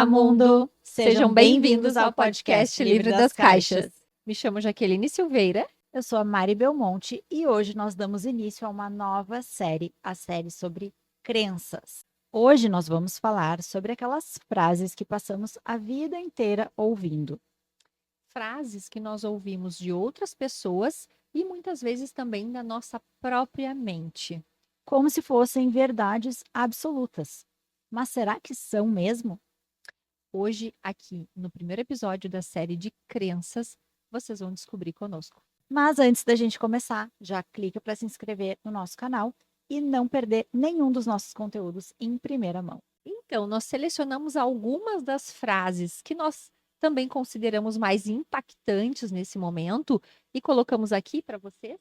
Olá, mundo! Sejam bem-vindos ao podcast Livre das Caixas. Me chamo Jaqueline Silveira. Eu sou a Mari Belmonte e hoje nós damos início a uma nova série, a série sobre crenças. Hoje nós vamos falar sobre aquelas frases que passamos a vida inteira ouvindo. Frases que nós ouvimos de outras pessoas e muitas vezes também da nossa própria mente. Como se fossem verdades absolutas. Mas será que são mesmo? Hoje, aqui no primeiro episódio da série de crenças, vocês vão descobrir conosco. Mas antes da gente começar, já clica para se inscrever no nosso canal e não perder nenhum dos nossos conteúdos em primeira mão. Então, nós selecionamos algumas das frases que nós também consideramos mais impactantes nesse momento e colocamos aqui para vocês.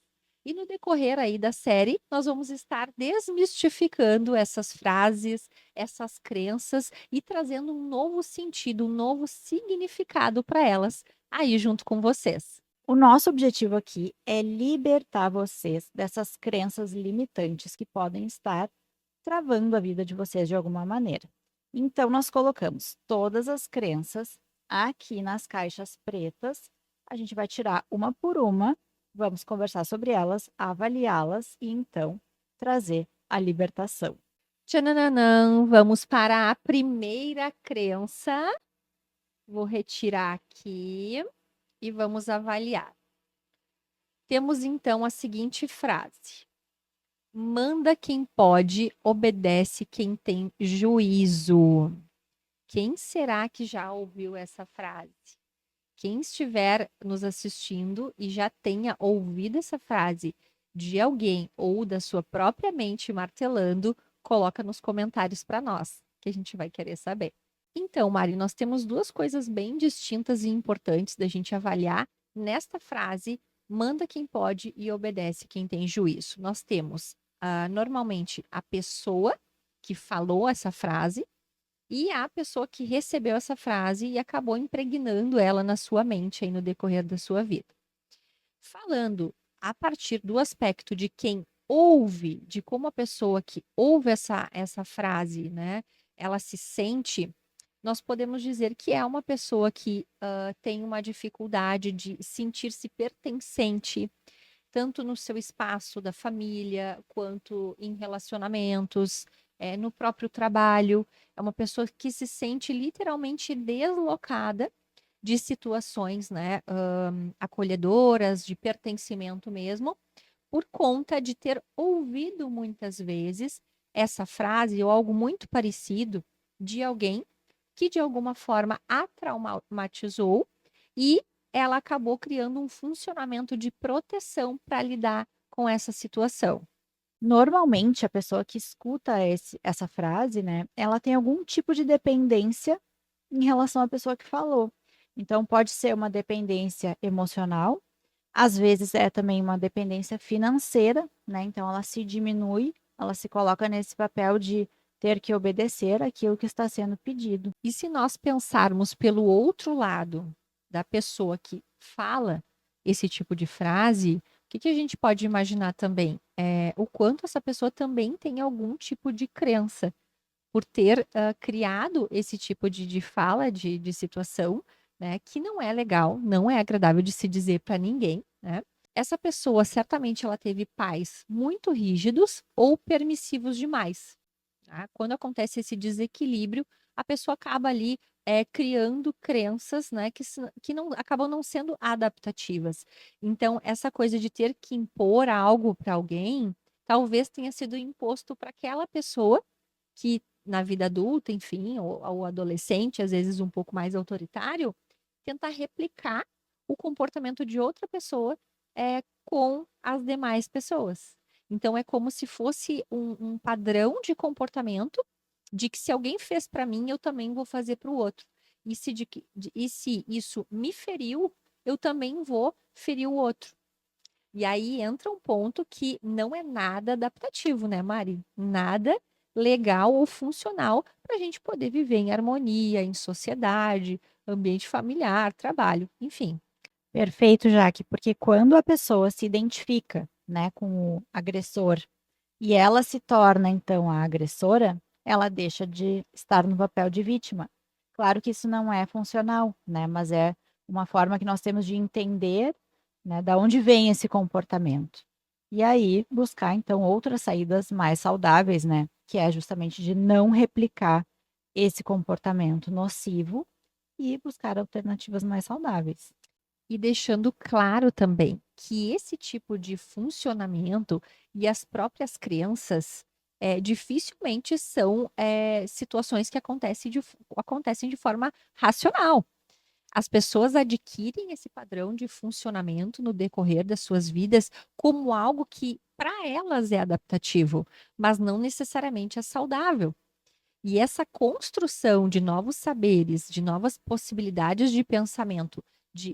E no decorrer aí da série, nós vamos estar desmistificando essas frases, essas crenças e trazendo um novo sentido, um novo significado para elas aí junto com vocês. O nosso objetivo aqui é libertar vocês dessas crenças limitantes que podem estar travando a vida de vocês de alguma maneira. Então, nós colocamos todas as crenças aqui nas caixas pretas. A gente vai tirar uma por uma, vamos conversar sobre elas, avaliá-las e então trazer a libertação. Tchananã, vamos para a primeira crença. Vou retirar aqui e vamos avaliar. Temos então a seguinte frase: manda quem pode, obedece quem tem juízo. Quem será que já ouviu essa frase? Quem estiver nos assistindo e já tenha ouvido essa frase de alguém ou da sua própria mente martelando, coloca nos comentários para nós, que a gente vai querer saber. Então, Mari, nós temos duas coisas bem distintas e importantes da gente avaliar nesta frase: manda quem pode e obedece quem tem juízo. Nós temos, normalmente, a pessoa que falou essa frase e a pessoa que recebeu essa frase e acabou impregnando ela na sua mente aí no decorrer da sua vida. Falando a partir do aspecto de quem ouve, de como a pessoa que ouve essa frase, né, ela se sente, nós podemos dizer que é uma pessoa que tem uma dificuldade de sentir-se pertencente, tanto no seu espaço da família, quanto em relacionamentos, no próprio trabalho. É uma pessoa que se sente literalmente deslocada de situações, né, acolhedoras, de pertencimento mesmo, por conta de ter ouvido muitas vezes essa frase ou algo muito parecido de alguém que de alguma forma a traumatizou e ela acabou criando um funcionamento de proteção para lidar com essa situação. Normalmente, a pessoa que escuta essa frase, né, ela tem algum tipo de dependência em relação à pessoa que falou. Então, pode ser uma dependência emocional, às vezes é também uma dependência financeira, né? Então, ela se diminui, ela se coloca nesse papel de ter que obedecer aquilo que está sendo pedido. E se nós pensarmos pelo outro lado da pessoa que fala esse tipo de frase, o que a gente pode imaginar também? O quanto essa pessoa também tem algum tipo de crença por ter criado esse tipo de fala, de situação, né, que não é legal, não é agradável de se dizer para ninguém, né? Essa pessoa certamente ela teve pais muito rígidos ou permissivos demais. Tá? Quando acontece esse desequilíbrio, a pessoa acaba ali criando crenças, né, que não acabam não sendo adaptativas. Então, essa coisa de ter que impor algo para alguém, talvez tenha sido imposto para aquela pessoa que na vida adulta, enfim, ou adolescente, às vezes um pouco mais autoritário, tentar replicar o comportamento de outra pessoa com as demais pessoas. Então, é como se fosse um padrão de comportamento de que se alguém fez para mim, eu também vou fazer para o outro. E se isso me feriu, eu também vou ferir o outro. E aí entra um ponto que não é nada adaptativo, né, Mari? Nada legal ou funcional para a gente poder viver em harmonia, em sociedade, ambiente familiar, trabalho, enfim. Perfeito, Jaque, porque quando a pessoa se identifica, né, com o agressor e ela se torna então a agressora, ela deixa de estar no papel de vítima. Claro que isso não é funcional, né, mas é uma forma que nós temos de entender, né, da onde vem esse comportamento. E aí buscar então outras saídas mais saudáveis, né, que é justamente de não replicar esse comportamento nocivo e buscar alternativas mais saudáveis. E deixando claro também que esse tipo de funcionamento e as próprias crenças, dificilmente são, situações que acontecem de forma racional. As pessoas adquirem esse padrão de funcionamento no decorrer das suas vidas como algo que para elas é adaptativo, mas não necessariamente é saudável. E essa construção de novos saberes, de novas possibilidades de pensamento,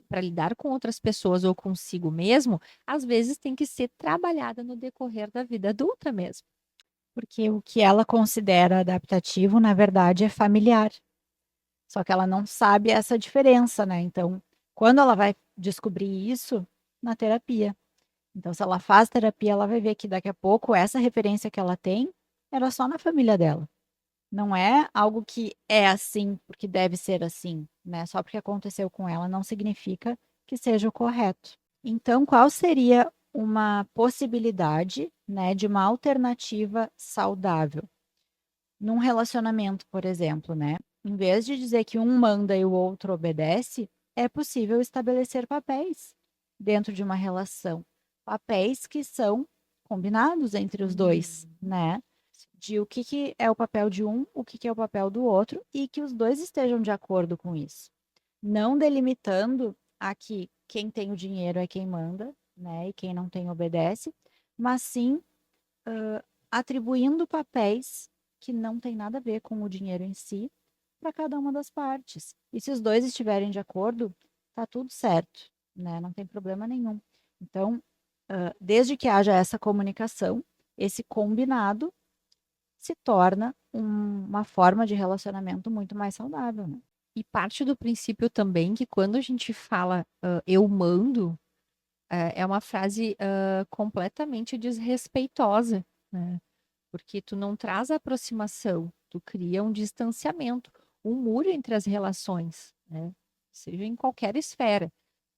para lidar com outras pessoas ou consigo mesmo, às vezes tem que ser trabalhada no decorrer da vida adulta mesmo. Porque o que ela considera adaptativo, na verdade, é familiar. Só que ela não sabe essa diferença, né, então, quando ela vai descobrir isso? Na terapia. Então se ela faz terapia, ela vai ver que daqui a pouco essa referência que ela tem, era só na família dela. Não é algo que é assim, porque deve ser assim, né, só porque aconteceu com ela não significa que seja o correto. Então qual seria uma possibilidade, né, de uma alternativa saudável? Num relacionamento, por exemplo, né, em vez de dizer que um manda e o outro obedece, é possível estabelecer papéis dentro de uma relação. Papéis que são combinados entre os 2, Hum. né, de o que é o papel de um, o que é o papel do outro e que os 2 estejam de acordo com isso. Não delimitando aqui quem tem o dinheiro é quem manda, né, e quem não tem obedece, mas sim atribuindo papéis que não têm nada a ver com o dinheiro em si, para cada uma das partes. E se os 2 estiverem de acordo, tá tudo certo, né, não tem problema nenhum. Então, desde que haja essa comunicação, esse combinado se torna uma forma de relacionamento muito mais saudável, né. E parte do princípio também que quando a gente fala, "eu mando", é uma frase, completamente desrespeitosa, né, porque tu não traz aproximação, tu cria um distanciamento, um muro entre as relações, né, seja em qualquer esfera,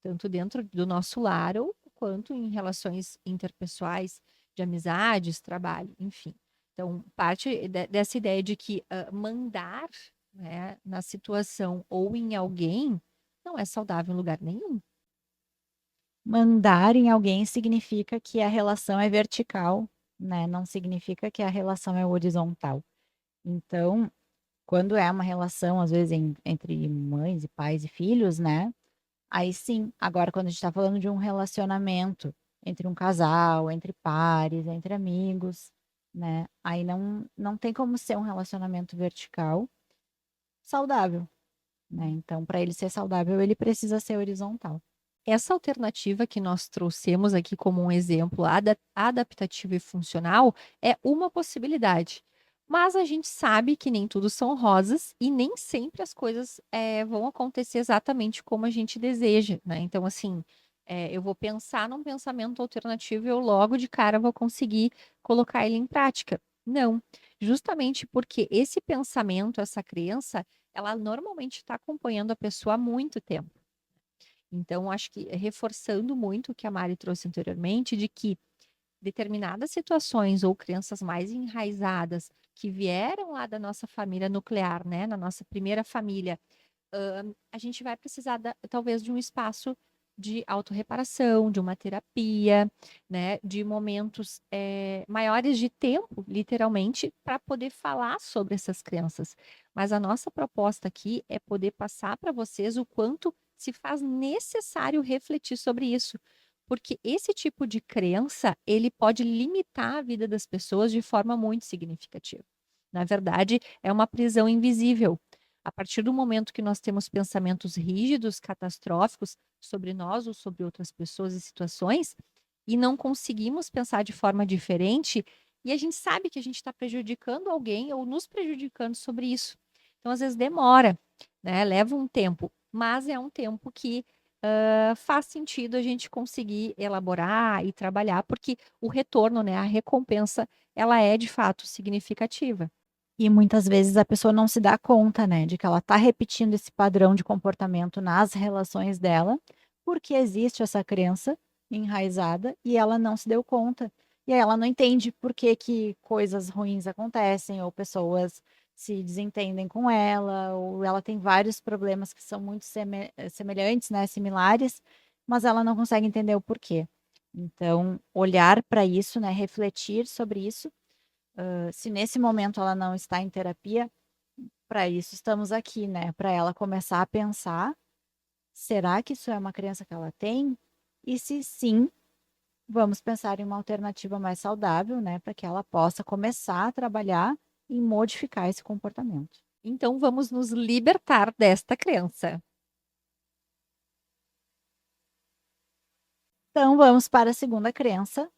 tanto dentro do nosso lar ou quanto em relações interpessoais, de amizades, trabalho, enfim. Então, parte dessa ideia de que mandar, né, na situação ou em alguém não é saudável em lugar nenhum. Mandar em alguém significa que a relação é vertical, né, não significa que a relação é horizontal. Então, quando é uma relação, às vezes, entre mães e pais e filhos, né, aí sim. Agora quando a gente tá falando de um relacionamento entre um casal, entre pares, entre amigos, né, aí não tem como ser um relacionamento vertical saudável, né, então para ele ser saudável, ele precisa ser horizontal. Essa alternativa que nós trouxemos aqui como um exemplo adaptativo e funcional é uma possibilidade. Mas a gente sabe que nem tudo são rosas e nem sempre as coisas vão acontecer exatamente como a gente deseja, né? Então, assim, eu vou pensar num pensamento alternativo e eu logo de cara vou conseguir colocar ele em prática. Não, justamente porque esse pensamento, essa crença, ela normalmente está acompanhando a pessoa há muito tempo. Então, acho que reforçando muito o que a Mari trouxe anteriormente, de que determinadas situações ou crenças mais enraizadas que vieram lá da nossa família nuclear, né, na nossa primeira família, a gente vai precisar talvez de um espaço de autorreparação, de uma terapia, né, de momentos maiores de tempo, literalmente, para poder falar sobre essas crenças. Mas a nossa proposta aqui é poder passar para vocês o quanto se faz necessário refletir sobre isso. Porque esse tipo de crença, ele pode limitar a vida das pessoas de forma muito significativa. Na verdade, é uma prisão invisível. A partir do momento que nós temos pensamentos rígidos, catastróficos sobre nós ou sobre outras pessoas e situações, e não conseguimos pensar de forma diferente, e a gente sabe que a gente está prejudicando alguém ou nos prejudicando sobre isso. Então, às vezes demora, né? Leva um tempo, mas é um tempo que faz sentido a gente conseguir elaborar e trabalhar, porque o retorno, né, a recompensa, ela é de fato significativa. E muitas vezes a pessoa não se dá conta, né, de que ela está repetindo esse padrão de comportamento nas relações dela, porque existe essa crença enraizada e ela não se deu conta. E aí ela não entende por que que coisas ruins acontecem ou pessoas se desentendem com ela, ou ela tem vários problemas que são muito semelhantes, né, similares, mas ela não consegue entender o porquê. Então, olhar para isso, né, refletir sobre isso, se nesse momento ela não está em terapia, para isso estamos aqui, né, para ela começar a pensar: "Será que isso é uma crença que ela tem? E se sim, vamos pensar em uma alternativa mais saudável, né, para que ela possa começar a trabalhar e modificar esse comportamento". Então vamos nos libertar desta crença. Então vamos para a segunda crença: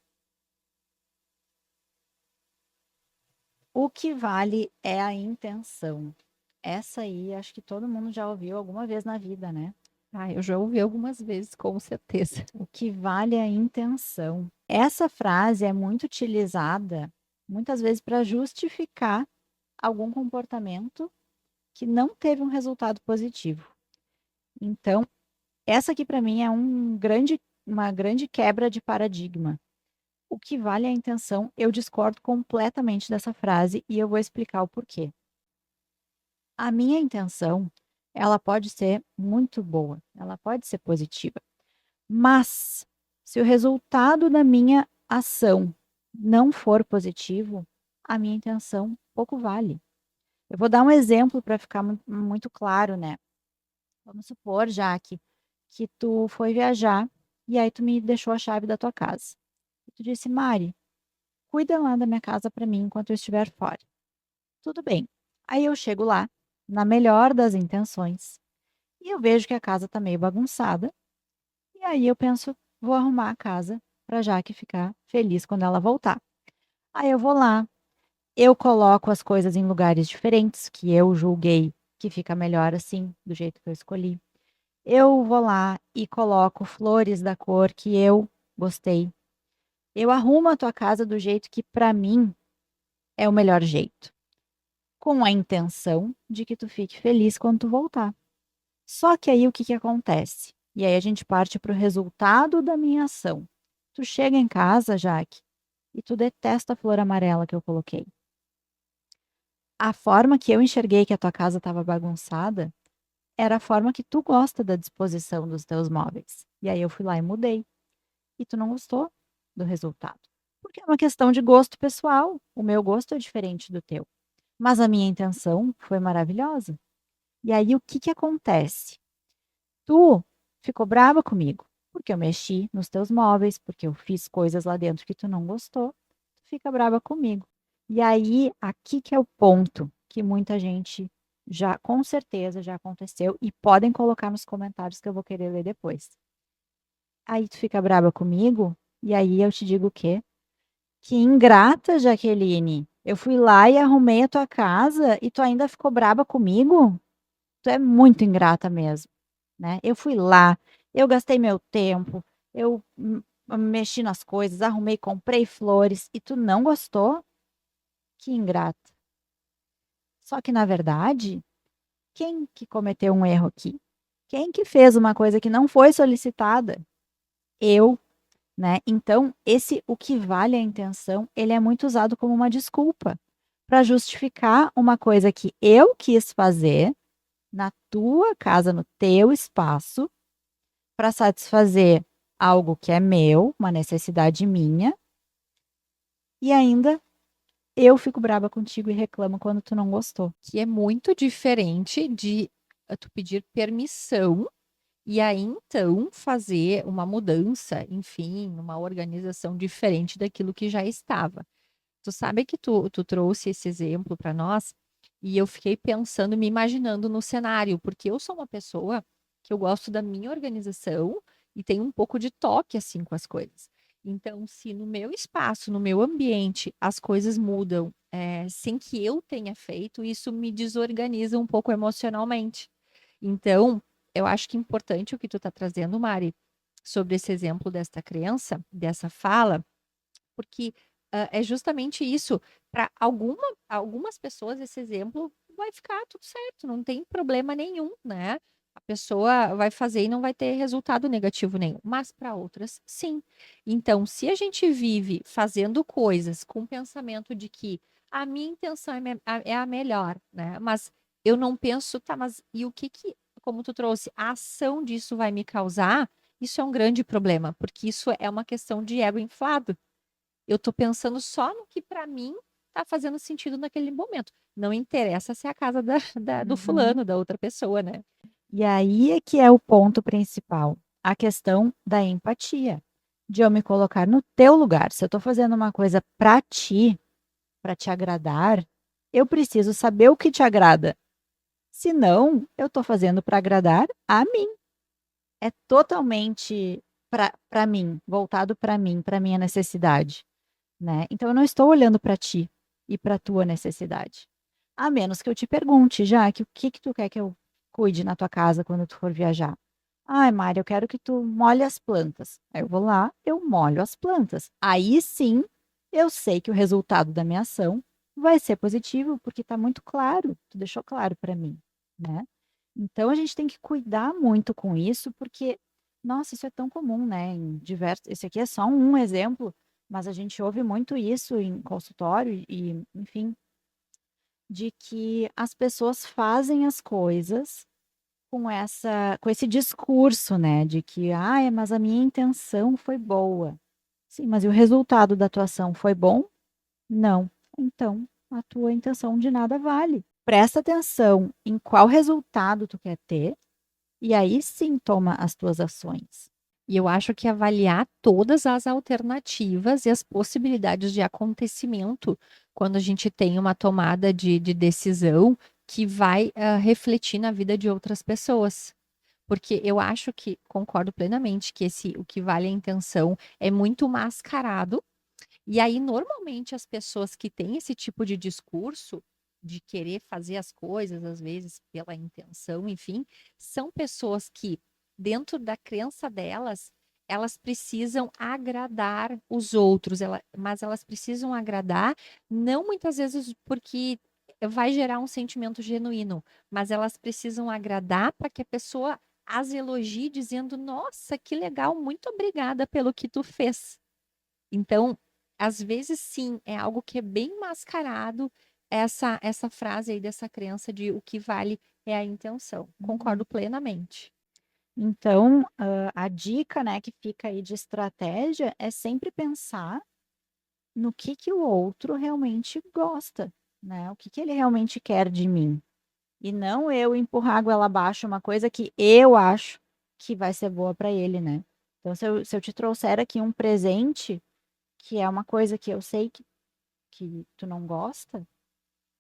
"O que vale é a intenção". Essa aí acho que todo mundo já ouviu alguma vez na vida, né? Ah, eu já ouvi algumas vezes, com certeza. O que vale é a intenção. Essa frase é muito utilizada, muitas vezes, para justificar algum comportamento que não teve um resultado positivo. Então, essa aqui para mim é uma grande quebra de paradigma. O que vale é a intenção. Eu discordo completamente dessa frase e eu vou explicar o porquê. A minha intenção, ela pode ser muito boa, ela pode ser positiva. Mas, se o resultado da minha ação não for positivo, a minha intenção pouco vale. Eu vou dar um exemplo para ficar muito claro, né? Vamos supor, Jaque, que tu foi viajar e aí tu me deixou a chave da tua casa. E tu disse: "Mari, cuida lá da minha casa para mim enquanto eu estiver fora". Tudo bem. Aí eu chego lá, na melhor das intenções, e eu vejo que a casa tá meio bagunçada. E aí eu penso: "Vou arrumar a casa para Jaque ficar feliz quando ela voltar". Aí eu vou lá, eu coloco as coisas em lugares diferentes que eu julguei que fica melhor assim, do jeito que eu escolhi. Eu vou lá e coloco flores da cor que eu gostei. Eu arrumo a tua casa do jeito que para mim é o melhor jeito, com a intenção de que tu fique feliz quando tu voltar. Só que aí o que que acontece? E aí a gente parte para o resultado da minha ação. Tu chega em casa, Jaque, e tu detesta a flor amarela que eu coloquei. A forma que eu enxerguei que a tua casa estava bagunçada era a forma que tu gosta da disposição dos teus móveis. E aí eu fui lá e mudei. E tu não gostou do resultado. Porque é uma questão de gosto pessoal. O meu gosto é diferente do teu. Mas a minha intenção foi maravilhosa. E aí o que que acontece? Tu ficou brava comigo, porque eu mexi nos teus móveis, porque eu fiz coisas lá dentro que tu não gostou, tu fica brava comigo. E aí, aqui que é o ponto que muita gente já, com certeza, já aconteceu e podem colocar nos comentários que eu vou querer ler depois. Aí tu fica brava comigo, e aí eu te digo o quê? Que ingrata, Jaqueline. Eu fui lá e arrumei a tua casa e tu ainda ficou brava comigo? Tu é muito ingrata mesmo. Né. Eu fui lá, eu gastei meu tempo, eu mexi nas coisas, arrumei, comprei flores e tu não gostou? Que ingrata. Só que na verdade, quem que cometeu um erro aqui? Quem que fez uma coisa que não foi solicitada? Eu, né. Então esse "o que vale a intenção", ele é muito usado como uma desculpa, para justificar uma coisa que eu quis fazer na tua casa, no teu espaço, para satisfazer algo que é meu, uma necessidade minha, e ainda eu fico brava contigo e reclamo quando tu não gostou. Que é muito diferente de tu pedir permissão e aí então fazer uma mudança, enfim, uma organização diferente daquilo que já estava. Tu sabe que tu trouxe esse exemplo para nós e eu fiquei pensando, me imaginando no cenário, porque eu sou uma pessoa que eu gosto da minha organização e tenho um pouco de toque assim com as coisas. Então, se no meu espaço, no meu ambiente, as coisas mudam, sem que eu tenha feito, isso me desorganiza um pouco emocionalmente. Então, eu acho que é importante o que tu está trazendo, Mari, sobre esse exemplo desta crença, dessa fala, porque é justamente isso. Para alguma algumas pessoas esse exemplo vai ficar tudo certo, não tem problema nenhum, né? A pessoa vai fazer e não vai ter resultado negativo nenhum, mas para outras, sim. Então, se a gente vive fazendo coisas com o pensamento de que a minha intenção é a melhor, né? Mas eu não penso, tá, mas e o que que, como tu trouxe, a ação disso vai me causar? Isso é um grande problema, porque isso é uma questão de ego inflado. Eu tô pensando só no que para mim tá fazendo sentido naquele momento. Não interessa se é a casa do Uhum. fulano, da outra pessoa, né? E aí é que é o ponto principal, a questão da empatia, de eu me colocar no teu lugar. Se eu estou fazendo uma coisa para te agradar, eu preciso saber o que te agrada. Senão, eu estou fazendo para agradar a mim. É totalmente para mim, voltado para mim, para minha necessidade, né. Então eu não estou olhando para ti e para tua necessidade. A menos que eu te pergunte: "Jaque, o que que tu quer que eu cuide na tua casa quando tu for viajar?". "Ai, Mari, eu quero que tu molhe as plantas". Aí eu vou lá, eu molho as plantas. Aí sim, eu sei que o resultado da minha ação vai ser positivo, porque está muito claro, tu deixou claro para mim, né. Então a gente tem que cuidar muito com isso, porque, nossa, isso é tão comum, né, em diversos esse aqui é só um exemplo, mas a gente ouve muito isso em consultório e, enfim, de que as pessoas fazem as coisas com esse discurso, né, de que: "Ai, mas a minha intenção foi boa". Sim, mas e o resultado da tua ação foi bom? Não. Então, a tua intenção de nada vale. Presta atenção em qual resultado tu quer ter e aí sim toma as tuas ações. E eu acho que avaliar todas as alternativas e as possibilidades de acontecimento quando a gente tem uma tomada de decisão que vai refletir na vida de outras pessoas. Porque eu acho que, concordo plenamente, que o que vale a intenção é muito mascarado. E aí, normalmente, as pessoas que têm esse tipo de discurso, de querer fazer as coisas, às vezes, pela intenção, enfim, são pessoas que, dentro da crença delas, elas precisam agradar os outros, mas elas precisam agradar, não muitas vezes porque vai gerar um sentimento genuíno, mas elas precisam agradar para que a pessoa as elogie, dizendo: Nossa, que legal, muito obrigada pelo que tu fez. Então, às vezes sim, é algo que é bem mascarado, essa frase aí dessa crença de o que vale é a intenção. Uhum. Concordo plenamente. Então, a dica, né, que fica aí de estratégia é sempre pensar no que o outro realmente gosta, né, o que que ele realmente quer de mim. E não eu empurrar a goela abaixo uma coisa que eu acho que vai ser boa para ele, né. Então se eu te trouxer aqui um presente, que é uma coisa que eu sei que tu não gosta,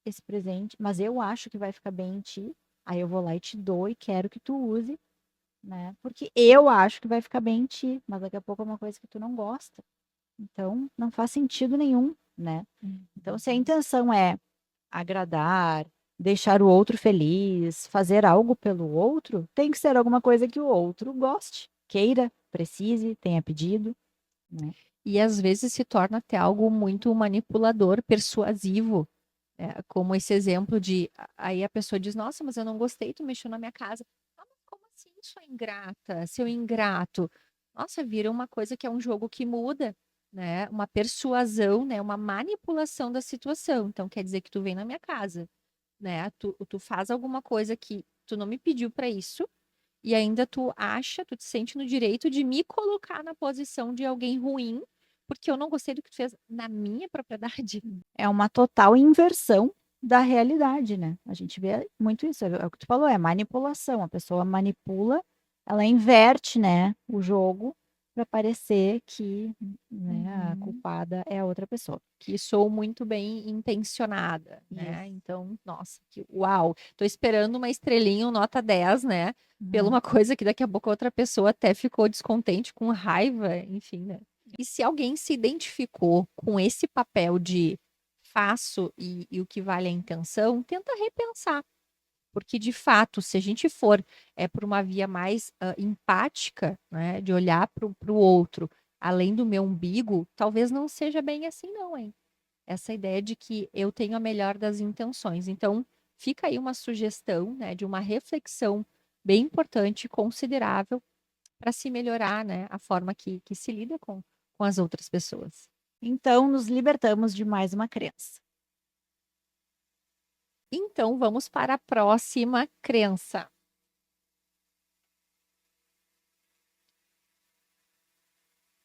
esse presente mas eu acho que vai ficar bem em ti, aí eu vou lá e te dou e quero que tu use, né, porque eu acho que vai ficar bem em ti, mas daqui a pouco é uma coisa que tu não gosta. Então não faz sentido nenhum, né. Então se a Uhum. intenção é agradar, deixar o outro feliz, fazer algo pelo outro, tem que ser alguma coisa que o outro goste, queira, precise, tenha pedido, né. E às vezes se torna até algo muito manipulador, persuasivo, como esse exemplo de aí a pessoa diz: Nossa, mas eu não gostei, tu mexeu na minha casa. Ah, mas como assim, sua ingrata, seu ingrato? Nossa, vira uma coisa que é um jogo que muda, né? Uma persuasão, né? Uma manipulação da situação. Então quer dizer que tu vem na minha casa, né? Tu faz alguma coisa que tu não me pediu para isso. E ainda tu te sente no direito de me colocar na posição de alguém ruim, porque eu não gostei do que tu fez na minha propriedade. É uma total inversão da realidade, né. A gente vê muito isso, é o que tu falou, é manipulação, a pessoa manipula, ela inverte, né, o jogo para parecer que, né, a Uhum. culpada é a outra pessoa. Que sou muito bem intencionada, né? Isso. Então, nossa, que uau! Tô esperando uma estrelinha, um nota 10, né? Pela É. uma coisa que daqui a pouco a outra pessoa até ficou descontente, com raiva, enfim, né? E se alguém se identificou com esse papel de faço e o que vale é a intenção, tenta repensar. Porque, de fato, se a gente for por uma via mais empática, né, de olhar para o outro, além do meu umbigo, talvez não seja bem assim, não, hein? essa ideia de que eu tenho a melhor das intenções. Então, fica aí uma sugestão, né, de uma reflexão bem importante, considerável, para se melhorar, né, a forma que se lida com as outras pessoas. Então, nos libertamos de mais uma crença. Então, vamos para a próxima crença.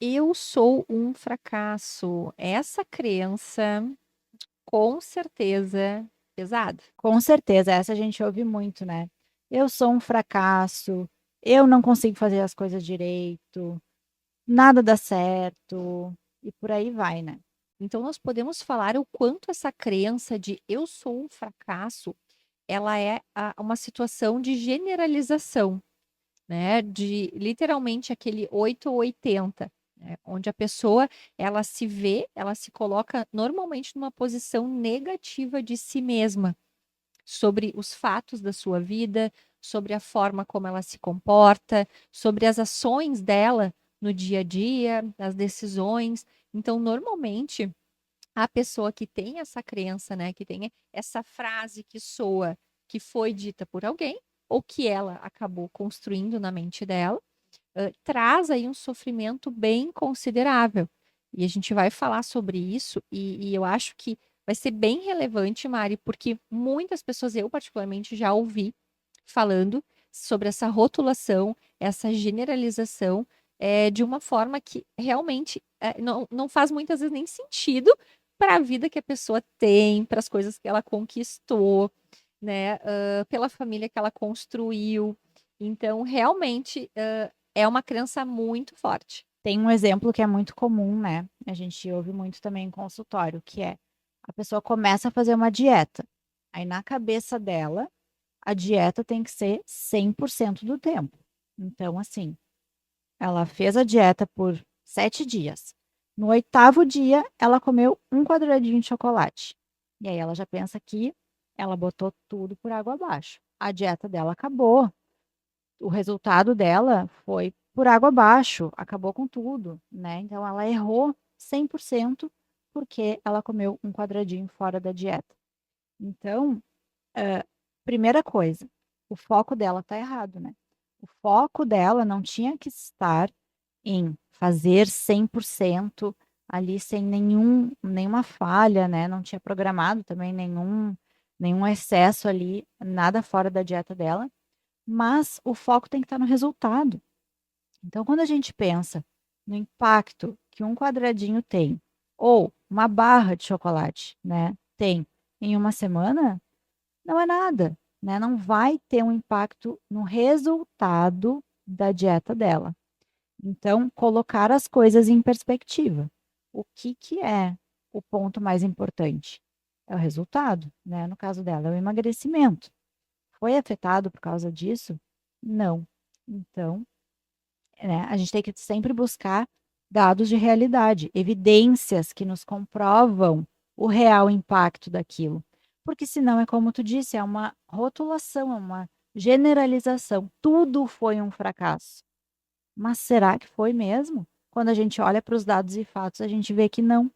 Eu sou um fracasso. Essa crença, com certeza, pesada. Com certeza, essa a gente ouve muito, né? Eu sou um fracasso, eu não consigo fazer as coisas direito, nada dá certo, e por aí vai, né? Então, nós podemos falar o quanto essa crença de eu sou um fracasso, ela é uma situação de generalização, né? De literalmente aquele 8 ou 80, né? Onde a pessoa ela se vê, ela se coloca normalmente numa posição negativa de si mesma, sobre os fatos da sua vida, sobre a forma como ela se comporta, sobre as ações dela no dia a dia, as decisões. Então, normalmente, a pessoa que tem essa crença, né, que tem essa frase que soa, que foi dita por alguém, ou que ela acabou construindo na mente dela, traz aí um sofrimento bem considerável. E a gente vai falar sobre isso, e eu acho que vai ser bem relevante, Mari, porque muitas pessoas, eu particularmente, já ouvi falando sobre essa rotulação, essa generalização, de uma forma que realmente não faz muitas vezes nem sentido para a vida que a pessoa tem, para as coisas que ela conquistou, né, pela família que ela construiu. Então, realmente, é uma crença muito forte. Tem um exemplo que é muito comum, né? A gente ouve muito também em consultório, que é a pessoa começa a fazer uma dieta. Aí na cabeça dela, a dieta tem que ser 100% do tempo. Então, assim, ela fez a dieta por 7 dias. No 8º dia, ela comeu um quadradinho de chocolate. E aí ela já pensa que ela botou tudo por água abaixo. A dieta dela acabou. O resultado dela foi por água abaixo, acabou com tudo, né? Então ela errou 100% porque ela comeu um quadradinho fora da dieta. Então, primeira coisa, o foco dela tá errado, né? O foco dela não tinha que estar em fazer 100% ali sem nenhuma falha, né? Não tinha programado também nenhum excesso ali, nada fora da dieta dela, mas o foco tem que estar no resultado. Então, quando a gente pensa no impacto que um quadradinho tem, ou uma barra de chocolate, né, tem em uma semana, não é nada, né? Não vai ter um impacto no resultado da dieta dela. Então, colocar as coisas em perspectiva. O que que é o ponto mais importante? É o resultado, né? No caso dela, é o emagrecimento. Foi afetado por causa disso? Não. Então, né, a gente tem que sempre buscar dados de realidade, evidências que nos comprovam o real impacto daquilo. Porque senão é como tu disse, é uma rotulação, é uma generalização. Tudo foi um fracasso. Mas será que foi mesmo? Quando a gente olha para os dados e fatos, a gente vê que não.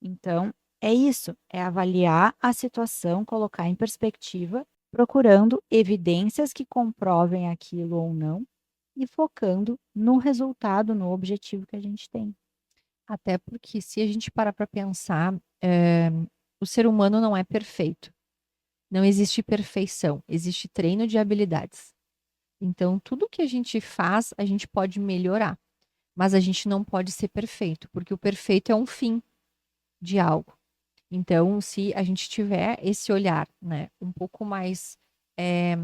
Então, é isso, é avaliar a situação, colocar em perspectiva, procurando evidências que comprovem aquilo ou não e focando no resultado, no objetivo que a gente tem. Até porque, se a gente parar para pensar, o ser humano não é perfeito. Não existe perfeição, existe treino de habilidades. Então, tudo que a gente faz, a gente pode melhorar, mas a gente não pode ser perfeito, porque o perfeito é um fim de algo. Então, se a gente tiver esse olhar, né, um pouco mais é,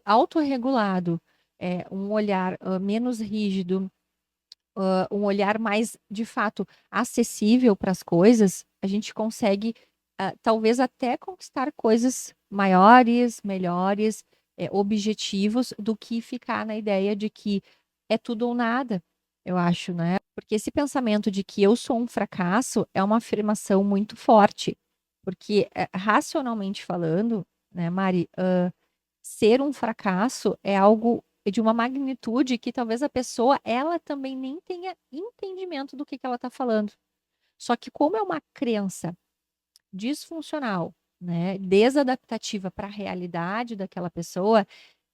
autorregulado, um olhar menos rígido, um olhar mais, de fato, acessível para as coisas, a gente consegue, talvez até conquistar coisas maiores, melhores, objetivos, do que ficar na ideia de que é tudo ou nada, eu acho, né? Porque esse pensamento de que eu sou um fracasso é uma afirmação muito forte, porque racionalmente falando, né, Mari, ser um fracasso é algo de uma magnitude que talvez a pessoa ela também nem tenha entendimento do que ela está falando. Só que como é uma crença disfuncional, né, desadaptativa para a realidade daquela pessoa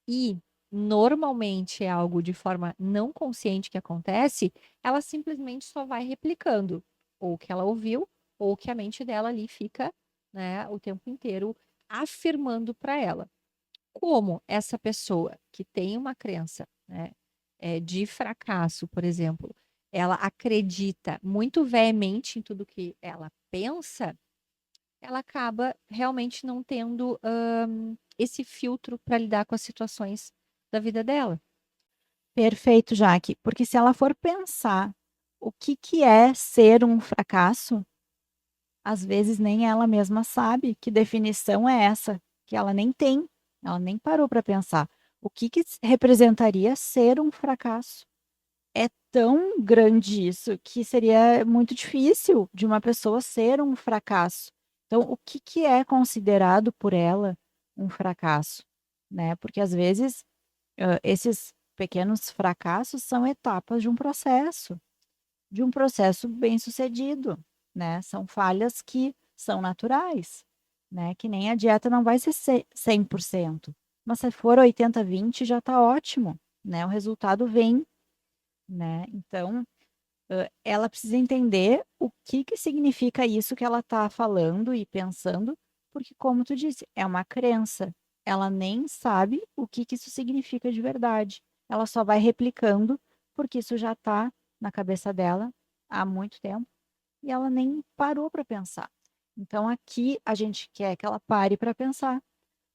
e normalmente é algo de forma não consciente que acontece, ela simplesmente só vai replicando ou o que ela ouviu ou o que a mente dela ali fica, né, o tempo inteiro afirmando para ela. Como essa pessoa que tem uma crença, né, de fracasso, por exemplo, ela acredita muito veemente em tudo que ela pensa, ela acaba realmente não tendo, esse filtro para lidar com as situações da vida dela. Perfeito, Jaque, porque se ela for pensar o que que é ser um fracasso, às vezes nem ela mesma sabe que definição é essa, que ela nem tem, ela nem parou para pensar. O que que representaria ser um fracasso? É tão grande isso que seria muito difícil de uma pessoa ser um fracasso. Então, o que que é considerado por ela um fracasso, né? Porque às vezes, esses pequenos fracassos são etapas de um processo bem-sucedido, né? São falhas que são naturais, né? Que nem a dieta não vai ser 100%, mas se for 80-20 já está ótimo, né? O resultado vem, né? Então, ela precisa entender o que que significa isso que ela está falando e pensando, porque como tu disse, é uma crença. Ela nem sabe o que que isso significa de verdade. Ela só vai replicando, porque isso já está na cabeça dela há muito tempo e ela nem parou para pensar. Então aqui a gente quer que ela pare para pensar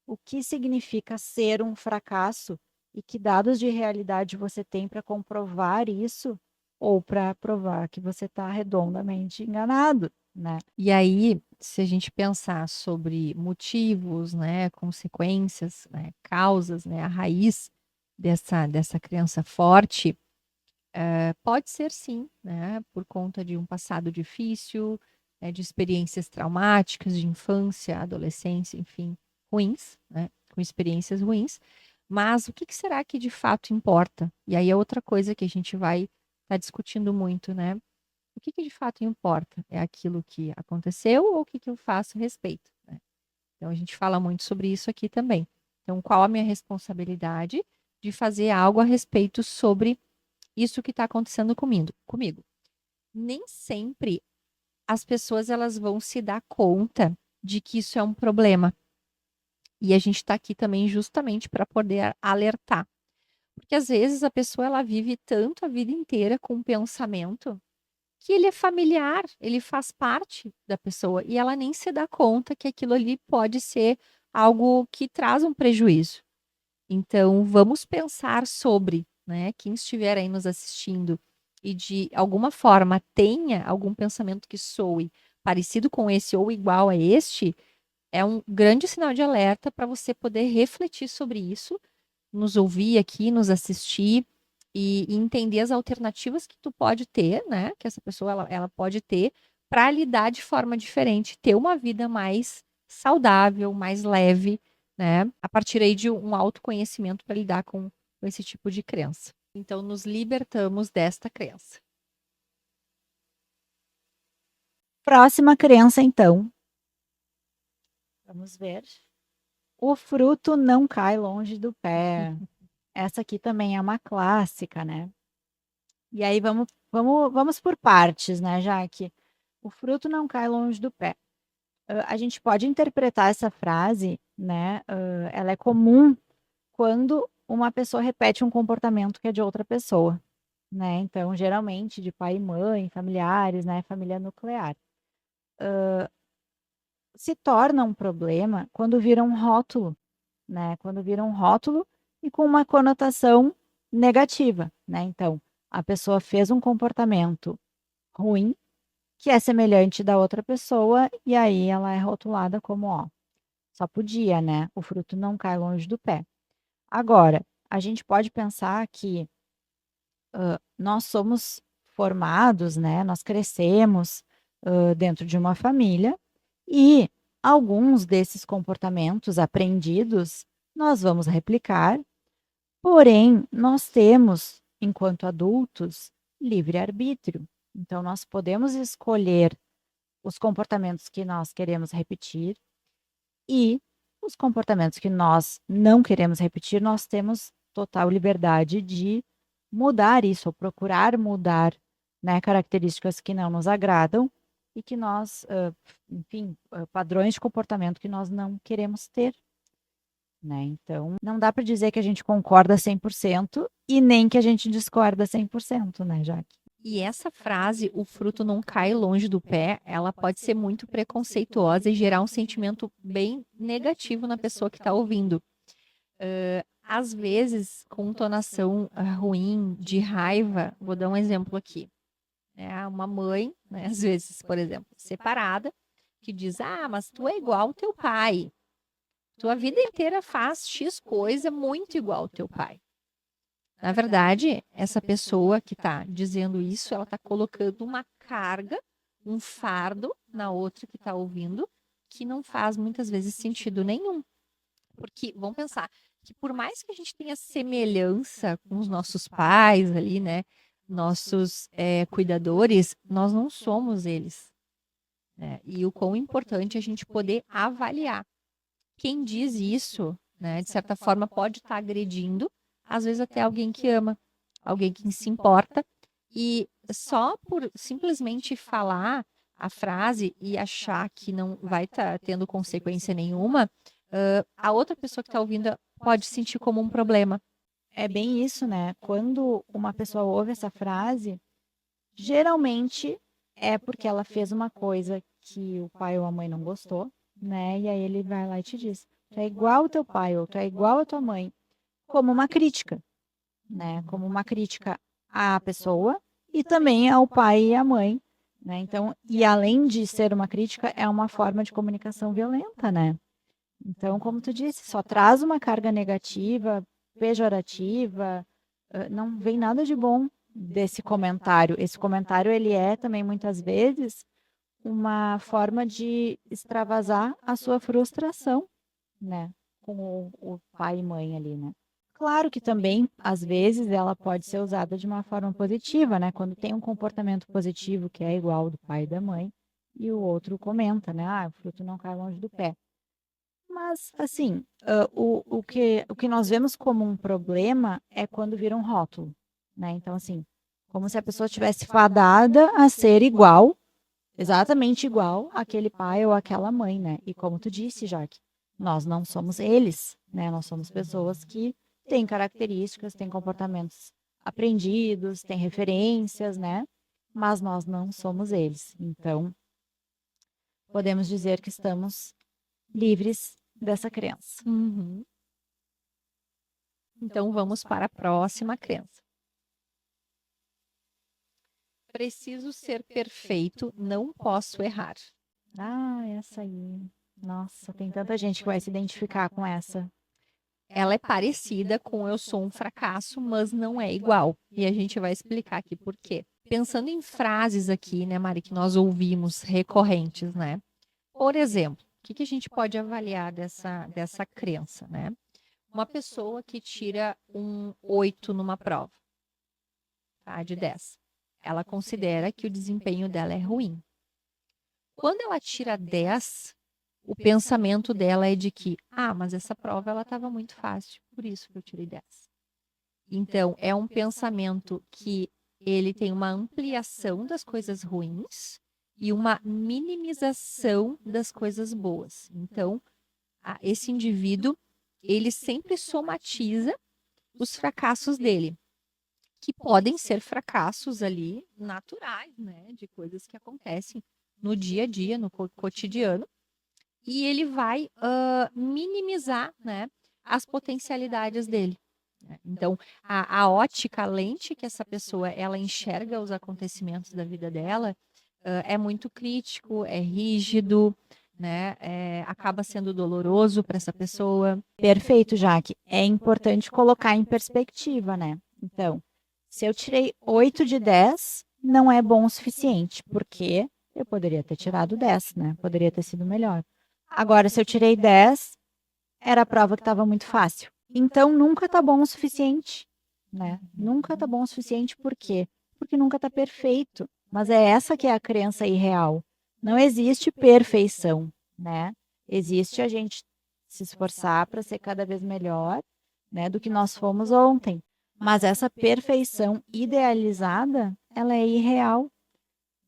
o que significa ser um fracasso e que dados de realidade você tem para comprovar isso ou para provar que você está redondamente enganado, né? E aí, se a gente pensar sobre motivos, né, consequências, né, causas, né, a raiz dessa crença forte, pode ser sim, né, por conta de um passado difícil, de experiências traumáticas de infância, adolescência, enfim, ruins, né, com experiências ruins. Mas o que que será que de fato importa? E aí é outra coisa que a gente vai estar discutindo muito, né? O que que de fato importa? É aquilo que aconteceu ou o que que eu faço a respeito, né? Então a gente fala muito sobre isso aqui também. Então, qual a minha responsabilidade de fazer algo a respeito sobre isso que está acontecendo comigo? Nem sempre as pessoas elas vão se dar conta de que isso é um problema. E a gente está aqui também justamente para poder alertar. Porque às vezes a pessoa ela vive tanto a vida inteira com um pensamento que ele é familiar, ele faz parte da pessoa e ela nem se dá conta que aquilo ali pode ser algo que traz um prejuízo. Então, vamos pensar sobre, né, quem estiver aí nos assistindo e de alguma forma tenha algum pensamento que soe parecido com esse ou igual a este, é um grande sinal de alerta para você poder refletir sobre isso, nos ouvir aqui, nos assistir e entender as alternativas que tu pode ter, né? Que essa pessoa ela pode ter para lidar de forma diferente, ter uma vida mais saudável, mais leve, né? A partir aí de um autoconhecimento para lidar com esse tipo de crença. Então, nos libertamos desta crença. Próxima crença, então. Vamos ver. O fruto não cai longe do pé. Essa aqui também é uma clássica, né? E aí vamos por partes, né, Jaque? O fruto não cai longe do pé. A gente pode interpretar essa frase, né? Ela é comum quando uma pessoa repete um comportamento que é de outra pessoa, né? Então, geralmente de pai e mãe, familiares, né? Família nuclear. Se torna um problema quando vira um rótulo, né? Quando vira um rótulo e com uma conotação negativa, né? Então, a pessoa fez um comportamento ruim, que é semelhante da outra pessoa, e aí ela é rotulada como, ó, só podia, né? O fruto não cai longe do pé. Agora, a gente pode pensar que nós somos formados, né? Nós crescemos dentro de uma família e alguns desses comportamentos aprendidos nós vamos replicar, porém, nós temos, enquanto adultos, livre-arbítrio. Então, nós podemos escolher os comportamentos que nós queremos repetir e os comportamentos que nós não queremos repetir, nós temos total liberdade de mudar isso, ou procurar mudar, né, características que não nos agradam e que nós, enfim, padrões de comportamento que nós não queremos ter, né? Então, não dá para dizer que a gente concorda 100% e nem que a gente discorda 100%, né, Jaque? E essa frase, o fruto não cai longe do pé, ela pode ser muito preconceituosa e gerar um sentimento bem negativo na pessoa que está ouvindo. Às vezes, com entonação ruim, de raiva, vou dar um exemplo aqui. Uma mãe, né, às vezes, por exemplo, separada, que diz: Ah, mas tu é igual ao teu pai. Tua vida inteira faz X coisa muito igual ao teu pai. Na verdade, essa pessoa que está dizendo isso, ela está colocando uma carga, um fardo na outra que está ouvindo, que não faz muitas vezes sentido nenhum. Porque, vamos pensar, que por mais que a gente tenha semelhança com os nossos pais ali, né? Nossos cuidadores, nós não somos eles. Né? E o quão importante é a gente poder avaliar. Quem diz isso, né, de certa forma, pode estar agredindo, às vezes até alguém que ama, alguém que se importa, e só por simplesmente falar a frase e achar que não vai estar tendo consequência nenhuma, a outra pessoa que está ouvindo pode sentir como um problema. É bem isso, né? Quando uma pessoa ouve essa frase, geralmente é porque ela fez uma coisa que o pai ou a mãe não gostou, né? E aí ele vai lá e te diz: tu é igual ao teu pai ou tu é igual à tua mãe, como uma crítica, né? Como uma crítica à pessoa e também ao pai e à mãe, né? Então, e além de ser uma crítica, é uma forma de comunicação violenta, né? Então, como tu disse, só traz uma carga negativa, pejorativa, não vem nada de bom desse comentário. Esse comentário, ele é também, muitas vezes, uma forma de extravasar a sua frustração, né, com o pai e mãe ali, né. Claro que também, às vezes, ela pode ser usada de uma forma positiva, né, quando tem um comportamento positivo que é igual ao do pai e da mãe, e o outro comenta, né, "Ah, o fruto não cai longe do pé". Mas, assim, o que nós vemos como um problema é quando vira um rótulo, né. Então, assim, como se a pessoa tivesse fadada a ser igual, exatamente igual àquele pai ou àquela mãe, né. E como tu disse, Jaque, nós não somos eles, né, nós somos pessoas que têm características, têm comportamentos aprendidos, têm referências, né, mas nós não somos eles. Então, podemos dizer que estamos livres dessa crença. Uhum. Então, vamos para a próxima crença. Preciso ser perfeito, não posso errar. Ah, essa aí. Nossa, tem tanta gente que vai se identificar com essa. Ela é parecida com eu sou um fracasso, mas não é igual. E a gente vai explicar aqui por quê. Pensando em frases aqui, né, Mari, que nós ouvimos recorrentes, né? Por exemplo, o que a gente pode avaliar dessa crença, né? Uma pessoa que tira um 8 numa prova, tá, de 10. Ela considera que o desempenho dela é ruim. Quando ela tira 10, o pensamento dela é de que, mas essa prova ela estava muito fácil, por isso que eu tirei 10. Então, é um pensamento que ele tem uma ampliação das coisas ruins e uma minimização das coisas boas. Então, esse indivíduo, ele sempre somatiza os fracassos dele, que podem ser fracassos ali naturais, né, de coisas que acontecem no dia a dia, no cotidiano, e ele vai minimizar, né, as potencialidades dele. Né? Então, a ótica, a lente que essa pessoa ela enxerga os acontecimentos da vida dela é muito crítico, é rígido, né? Acaba sendo doloroso para essa pessoa. Perfeito, Jaque. É importante colocar em perspectiva, né? Então, se eu tirei 8 de 10, não é bom o suficiente, porque eu poderia ter tirado 10, né? Poderia ter sido melhor. Agora, se eu tirei 10, era a prova que estava muito fácil. Então, nunca tá bom o suficiente, né? Nunca tá bom o suficiente, por quê? Porque nunca tá perfeito, Mas é essa que é a crença irreal. Não existe perfeição, né? Existe a gente se esforçar para ser cada vez melhor, né, do que nós fomos ontem. Mas essa perfeição idealizada, ela é irreal,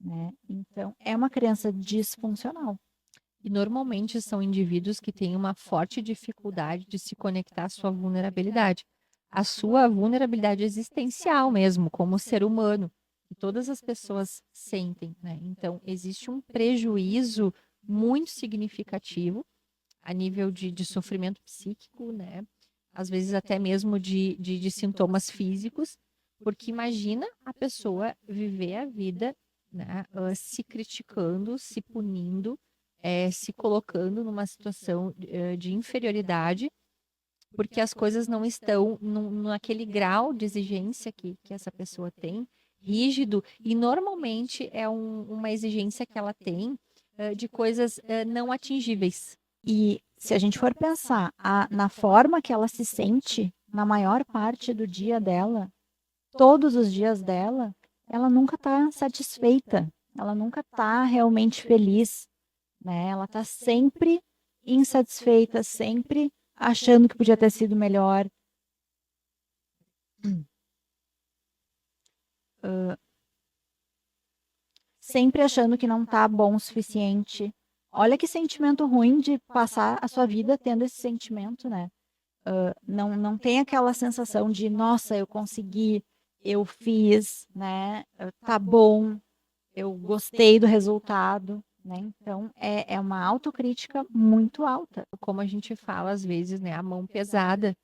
né? Então, é uma crença disfuncional. E normalmente são indivíduos que têm uma forte dificuldade de se conectar à sua vulnerabilidade, a sua vulnerabilidade existencial mesmo, como ser humano, que todas as pessoas sentem, né? Então, existe um prejuízo muito significativo a nível de sofrimento psíquico, né? Às vezes até mesmo de sintomas físicos, porque imagina a pessoa viver a vida, né, se criticando, se punindo, se colocando numa situação de inferioridade, porque as coisas não estão naquele grau de exigência que essa pessoa tem, rígido, e normalmente é uma exigência que ela tem de coisas não atingíveis. E se a gente for pensar na forma que ela se sente na maior parte do dia dela, todos os dias dela, ela nunca está satisfeita, ela nunca está realmente feliz, né? Ela está sempre insatisfeita, sempre achando que podia ter sido melhor. Sempre achando que não está bom o suficiente. Olha que sentimento ruim de passar a sua vida tendo esse sentimento, né? Não tem aquela sensação de, nossa, eu consegui, eu fiz, né? Tá bom, eu gostei do resultado, né? Então, é uma autocrítica muito alta. Como a gente fala às vezes, né, a mão pesada,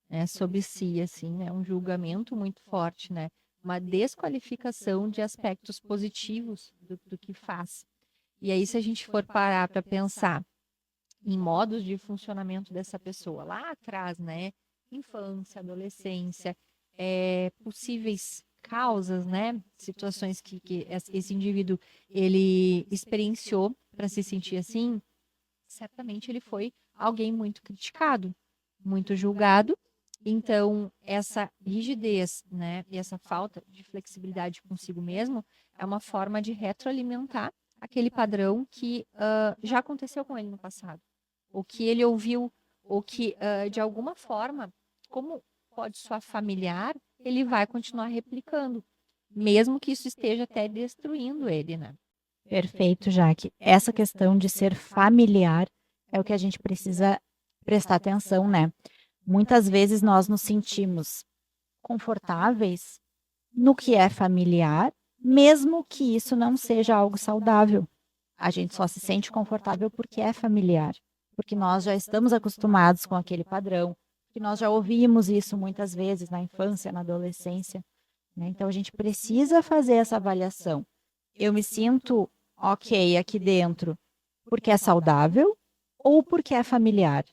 né, sobre si, assim, né, um julgamento muito forte, né, uma desqualificação de aspectos positivos do que faz. E aí, se a gente for parar para pensar em modos de funcionamento dessa pessoa lá atrás, né, infância, adolescência, possíveis causas, né, situações que esse indivíduo ele experienciou para se sentir assim, certamente ele foi alguém muito criticado, muito julgado. Então, essa rigidez, né, e essa falta de flexibilidade consigo mesmo é uma forma de retroalimentar aquele padrão que já aconteceu com ele no passado, ou que ele ouviu, ou que, de alguma forma, como pode soar familiar, ele vai continuar replicando, mesmo que isso esteja até destruindo ele, né? Perfeito, Jaque. Essa questão de ser familiar é o que a gente precisa prestar atenção, né? Muitas vezes nós nos sentimos confortáveis no que é familiar, mesmo que isso não seja algo saudável. A gente só se sente confortável porque é familiar, porque nós já estamos acostumados com aquele padrão, que nós já ouvimos isso muitas vezes na infância, na adolescência, né? Então a gente precisa fazer essa avaliação. Eu me sinto ok aqui dentro porque é saudável ou porque é familiar?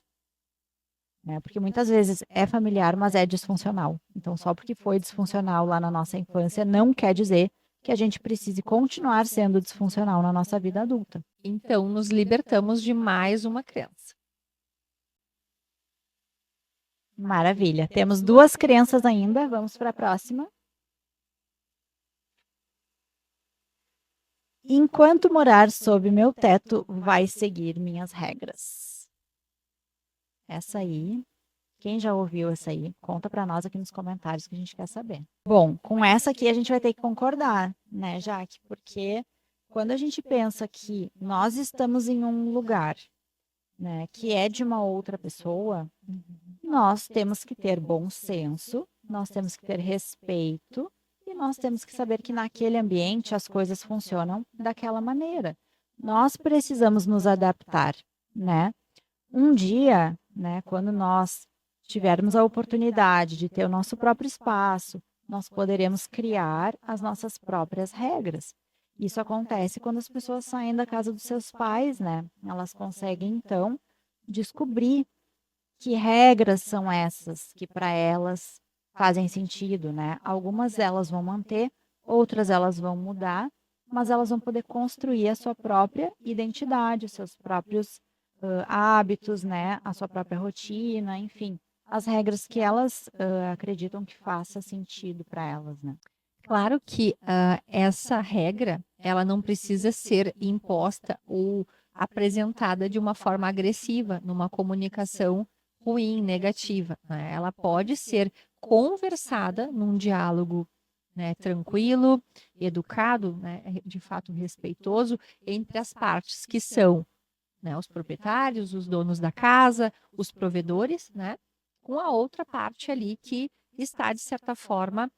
Né? Porque muitas vezes é familiar, mas é disfuncional. Então, só porque foi disfuncional lá na nossa infância, não quer dizer que a gente precise continuar sendo disfuncional na nossa vida adulta. Então, nos libertamos de mais uma crença. Maravilha. Temos duas crenças ainda. Vamos para a próxima. Enquanto morar sob meu teto, vai seguir minhas regras. Essa aí, quem já ouviu essa aí, conta para nós aqui nos comentários que a gente quer saber. Bom, com essa aqui a gente vai ter que concordar, né, Jaque? Porque quando a gente pensa que nós estamos em um lugar, né, que é de uma outra pessoa, nós temos que ter bom senso, nós temos que ter respeito e nós temos que saber que naquele ambiente as coisas funcionam daquela maneira. Nós precisamos nos adaptar, né? Um dia, né, quando nós tivermos a oportunidade de ter o nosso próprio espaço, nós poderemos criar as nossas próprias regras. Isso acontece quando as pessoas saem da casa dos seus pais, né? Elas conseguem, então, descobrir que regras são essas que para elas fazem sentido, né? Algumas elas vão manter, outras elas vão mudar, mas elas vão poder construir a sua própria identidade, os seus próprios hábitos, né? A sua própria rotina, enfim, as regras que elas acreditam que faça sentido para elas, né? Claro que essa regra, ela não precisa ser imposta ou apresentada de uma forma agressiva, numa comunicação ruim, negativa, né? Ela pode ser conversada num diálogo, né, tranquilo, educado, né, de fato respeitoso, entre as partes que são, né, os proprietários, os donos da casa, os provedores, né, com a outra parte ali que está, de certa forma,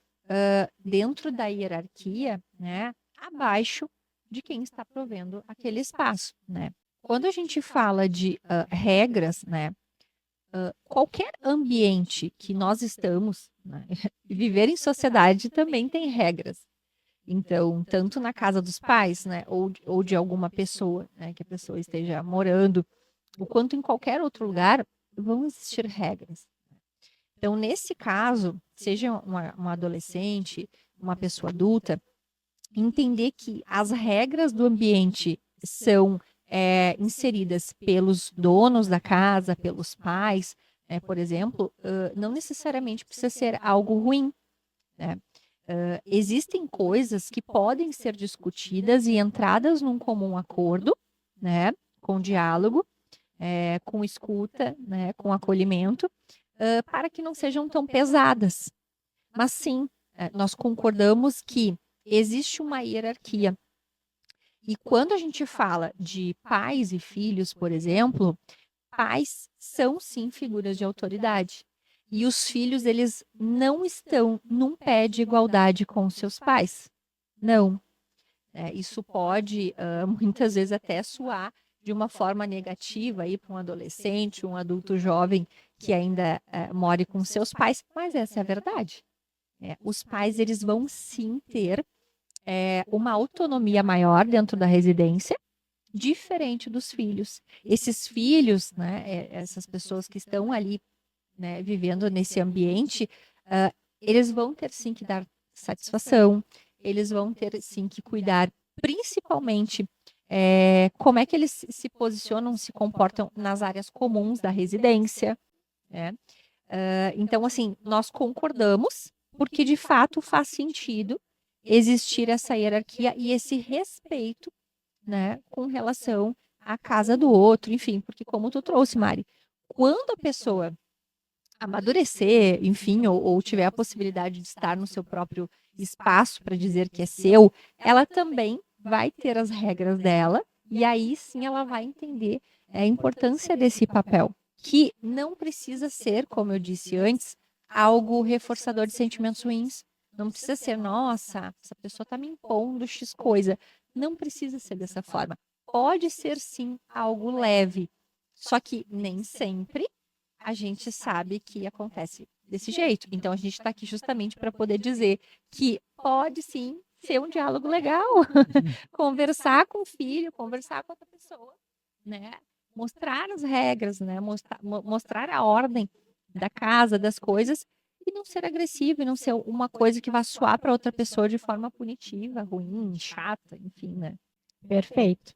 dentro da hierarquia, né, abaixo de quem está provendo aquele espaço, né. Quando a gente fala de regras, né, qualquer ambiente que nós estamos, né, viver em sociedade também tem regras. Então, tanto na casa dos pais, né, ou de alguma pessoa, né, que a pessoa esteja morando, o quanto em qualquer outro lugar, vão existir regras. Então, nesse caso, seja um adolescente, uma pessoa adulta, entender que as regras do ambiente são inseridas pelos donos da casa, pelos pais, né, por exemplo, não necessariamente precisa ser algo ruim, né? Existem coisas que podem ser discutidas e entradas num comum acordo, né, com diálogo, com escuta, né, com acolhimento, para que não sejam tão pesadas. Mas sim, nós concordamos que existe uma hierarquia. E quando a gente fala de pais e filhos, por exemplo, pais são sim figuras de autoridade. E os filhos, eles não estão num pé de igualdade com seus pais. Não. Isso pode, muitas vezes, até soar de uma forma negativa aí para um adolescente, um adulto jovem que ainda more com seus pais, mas essa é a verdade. Os pais, eles vão sim ter uma autonomia maior dentro da residência, diferente dos filhos. Esses filhos, né, essas pessoas que estão ali, né, vivendo nesse ambiente, eles vão ter sim que dar satisfação, eles vão ter sim que cuidar, principalmente como é que eles se posicionam, se comportam nas áreas comuns da residência, né? Então, assim, nós concordamos, porque de fato faz sentido existir essa hierarquia e esse respeito, né, com relação à casa do outro, enfim, porque como tu trouxe, Mari, quando a pessoa amadurecer, enfim, ou tiver a possibilidade de estar no seu próprio espaço para dizer que é seu, ela também vai ter as regras dela e aí sim ela vai entender a importância desse papel, que não precisa ser, como eu disse antes, algo reforçador de sentimentos ruins. Não precisa ser, nossa, essa pessoa está me impondo X coisa. Não precisa ser dessa forma. Pode ser sim algo leve, só que nem sempre a gente sabe que acontece desse jeito. Então, a gente está aqui justamente para poder dizer que pode sim ser um diálogo legal, conversar com o filho, conversar com outra pessoa, né? Mostrar as regras, né? Mostrar a ordem da casa, das coisas, e não ser agressivo, e não ser uma coisa que vá soar para outra pessoa de forma punitiva, ruim, chata, enfim, né? Perfeito.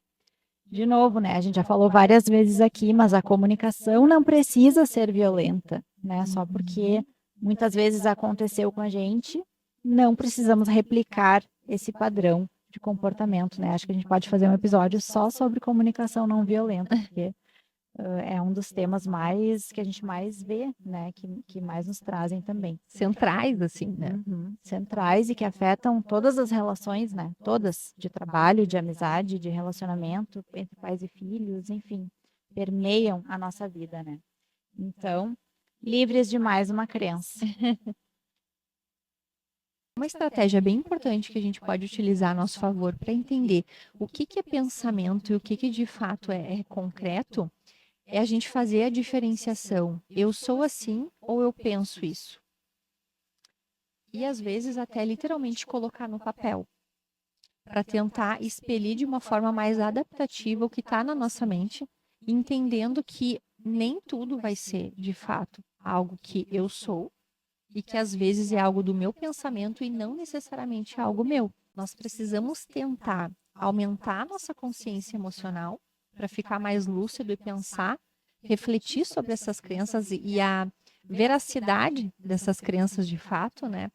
De novo, né? A gente já falou várias vezes aqui, mas a comunicação não precisa ser violenta, né? Só porque muitas vezes aconteceu com a gente, não precisamos replicar esse padrão de comportamento, né? Acho que a gente pode fazer um episódio só sobre comunicação não violenta, porque é um dos temas mais que a gente mais vê, né? Que mais nos trazem também. Centrais, assim, né? Uhum. Centrais e que afetam todas as relações, né? Todas, de trabalho, de amizade, de relacionamento entre pais e filhos, enfim, permeiam a nossa vida, né? Então, livres de mais uma crença. Uma estratégia bem importante que a gente pode utilizar a nosso favor para entender o que é pensamento e o que de fato é concreto é a gente fazer a diferenciação. Eu sou assim ou eu penso isso? E às vezes até literalmente colocar no papel, para tentar expelir de uma forma mais adaptativa o que está na nossa mente, entendendo que nem tudo vai ser de fato algo que eu sou e que às vezes é algo do meu pensamento e não necessariamente algo meu. Nós precisamos tentar aumentar a nossa consciência emocional para ficar mais lúcido e pensar, refletir sobre essas crenças e a veracidade dessas crenças de fato, né?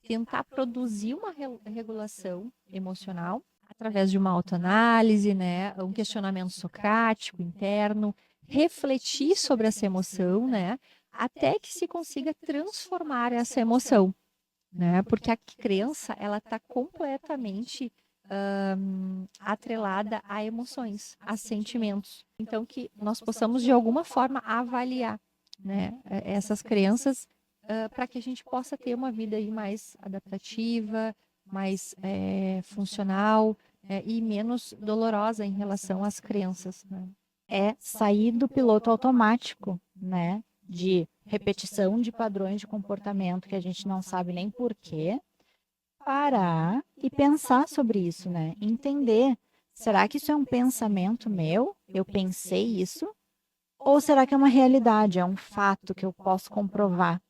tentar produzir uma regulação emocional através de uma autoanálise, né? Um questionamento socrático interno, refletir sobre essa emoção, né? Até que se consiga transformar essa emoção, né? Porque a crença, ela está completamente atrelada a emoções, a sentimentos. Então, que nós possamos, de alguma forma, avaliar, né, essas crenças para que a gente possa ter uma vida aí mais adaptativa, mais funcional e menos dolorosa em relação às crenças, né? É sair do piloto automático, né? De repetição de padrões de comportamento que a gente não sabe nem porquê, parar e pensar sobre isso, né? Entender, será que isso é um pensamento meu? Eu pensei isso? Ou será que é uma realidade, é um fato que eu posso comprovar,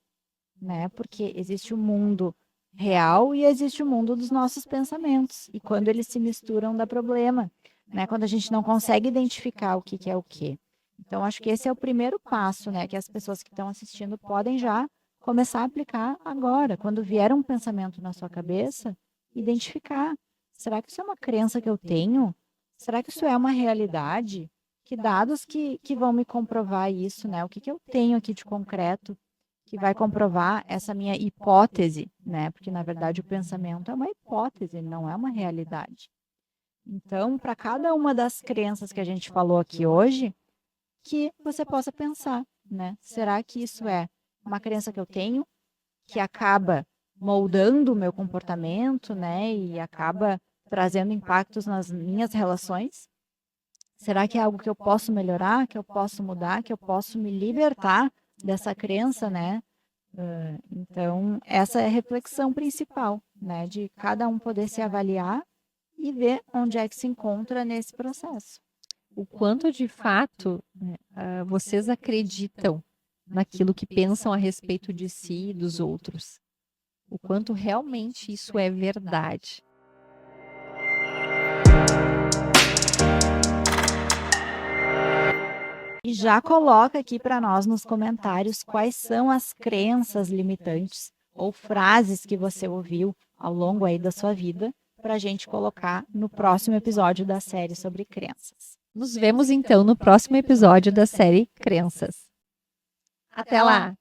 né? Porque existe o mundo real e existe o mundo dos nossos pensamentos. E quando eles se misturam, dá problema, né? Quando a gente não consegue identificar o que que é o quê. Então, acho que esse é o primeiro passo, né? Que as pessoas que estão assistindo podem já começar a aplicar agora. Quando vier um pensamento na sua cabeça, identificar. Será que isso é uma crença que eu tenho? Será que isso é uma realidade? Que dados que vão me comprovar isso, né? O que que eu tenho aqui de concreto que vai comprovar essa minha hipótese, né? Porque, na verdade, o pensamento é uma hipótese, não é uma realidade. Então, para cada uma das crenças que a gente falou aqui hoje, que você possa pensar, né? Será que isso é uma crença que eu tenho, que acaba moldando o meu comportamento, né? E acaba trazendo impactos nas minhas relações? Será que é algo que eu posso melhorar, que eu posso mudar, que eu posso me libertar dessa crença, né? Então, essa é a reflexão principal, né? De cada um poder se avaliar e ver onde é que se encontra nesse processo. O quanto de fato, né, vocês acreditam naquilo que pensam a respeito de si e dos outros. O quanto realmente isso é verdade. E já coloca aqui para nós nos comentários quais são as crenças limitantes ou frases que você ouviu ao longo aí da sua vida para a gente colocar no próximo episódio da série sobre crenças. Nos vemos então no próximo episódio da série Crenças. Até lá!